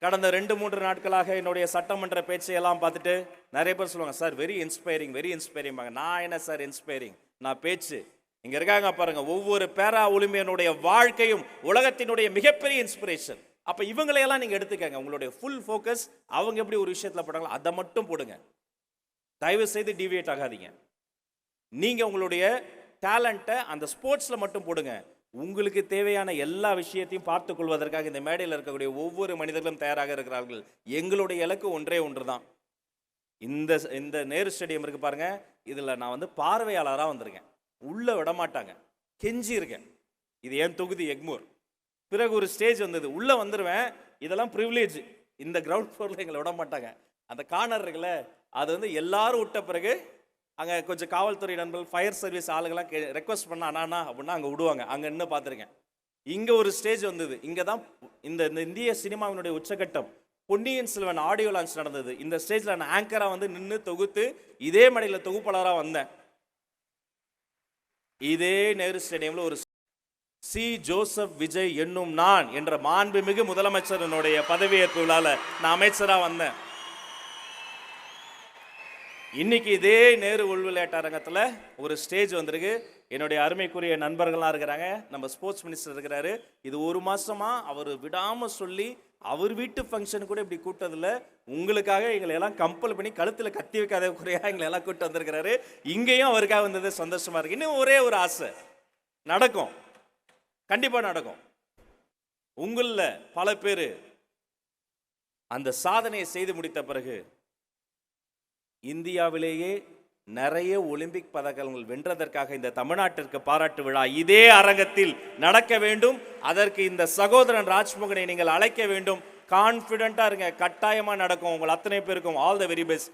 கடந்த 2-3 நாட்களாக என்னுடைய சட்டமன்ற பேச்சையெல்லாம் பார்த்துட்டு நிறைய பேர் சொல்லுவாங்க, சார் வெரி இன்ஸ்பைரிங் பாங்க. நான் என்ன சார் இன்ஸ்பைரிங், நான் பேச்சு. இங்க இருக்காங்க பாருங்க, ஒவ்வொரு பேரா ஒலிம்பியனுடைய வாழ்க்கையும் உலகத்தினுடைய மிகப்பெரிய இன்ஸ்பிரேஷன். அப்ப இவங்களையெல்லாம் நீங்க எடுத்துக்கங்க. உங்களுடைய ஃபுல் ஃபோக்கஸ் அவங்க எப்படி ஒரு விஷயத்துல போட்டாங்களோ அதை மட்டும் போடுங்க. தயவு செய்து டிவியேட் ஆகாதீங்க. நீங்க உங்களுடைய டேலண்ட்டை அந்த ஸ்போர்ட்ஸ்ல மட்டும் போடுங்க. உங்களுக்கு தேவையான எல்லா விஷயத்தையும் பார்த்துக் கொள்வதற்காக இந்த மேடையில் இருக்கக்கூடிய ஒவ்வொரு மனிதர்களும் தயாராக இருக்கிறார்கள். எங்களுடைய இலக்கு ஒன்றே ஒன்றுதான். இந்த நேரு ஸ்டேடியம் இருக்கு பாருங்க, இதுல நான் பார்வையாளராக வந்திருக்கேன். உள்ள விட மாட்டாங்க, கெஞ்சி இருக்கேன். இது என் தொகுதி எக்மூர். பிறகு ஒரு ஸ்டேஜ் வந்தது, உள்ள வந்துருவேன். இதெல்லாம் ப்ரிவிலேஜ். இந்த கிரவுண்ட் ஃப்ளோர்ல எங்களை விட மாட்டாங்க. அந்த கார்னர் இருக்குல்ல, அது எல்லாரும் விட்ட பிறகு அங்கே கொஞ்சம் காவல்துறை நண்பர்கள், ஃபயர் சர்வீஸ் ஆளுங்கெல்லாம் ரெக்வஸ்ட் பண்ண அண்ணா அப்படின்னா அங்கே விடுவாங்க. அங்கே இன்னும் பார்த்துருக்கேன். இங்கே ஒரு ஸ்டேஜ் வந்தது. இங்கே தான் இந்த இந்திய சினிமாவினுடைய உச்சகட்டம் பொன்னியின் செல்வன் ஆடியோ லான்ச் நடந்தது. இந்த ஸ்டேஜில் நான் ஆங்கராக நின்று தொகுத்து இதே மடையில் தொகுப்பாளராக வந்தேன். இதே நேரு ஸ்டேடியமில் ஒரு சி ஜோசப் விஜய் என்னும் நான் என்ற மாண்புமிகு முதலமைச்சரனுடைய பதவியேற்பு விழாவில் நான் அமைச்சராக வந்தேன். இன்னைக்கு இதே நேரு உள் விளையாட்டு அரங்கத்தில் ஒரு ஸ்டேஜ் வந்திருக்கு. என்னுடைய அருமைக்குரிய நண்பர்கள்லாம் இருக்கிறாங்க. நம்ம ஸ்போர்ட்ஸ் மினிஸ்டர் இருக்கிறாரு. இது ஒரு மாசமா அவர் விடாமல் சொல்லி அவர் வீட்டு ஃபங்க்ஷன் கூட இப்படி கூட்டதில்ல. உங்களுக்காக எங்களை எல்லாம் கம்பல் பண்ணி கழுத்தில் கத்தி வைக்காத குறையாக எங்களை எல்லாம் கூட்டு வந்திருக்கிறாரு. இங்கேயும் அவருக்காக வந்தது சந்தோஷமா இருக்கு. இன்னும் ஒரே ஒரு ஆசை, நடக்கும், கண்டிப்பாக நடக்கும். உங்களில் பல பேர் அந்த சாதனையை செய்து முடித்த பிறகு இந்தியாவிலேயே நிறைய ஒலிம்பிக் பதக்கங்கள் வென்றதற்காக இந்த தமிழ்நாட்டிற்கு பாராட்டு விழா இதே அரங்கத்தில் நடக்க வேண்டும். அதற்கு இந்த சகோதரன் ராஜ்மோகனை நீங்கள் அழைக்க வேண்டும். கான்ஃபிடென்ட்டா இருங்க, கட்டாயமா நடக்கும். உங்கள் அத்தனை பேருக்கும் ஆல் தி வெரி பெஸ்ட்.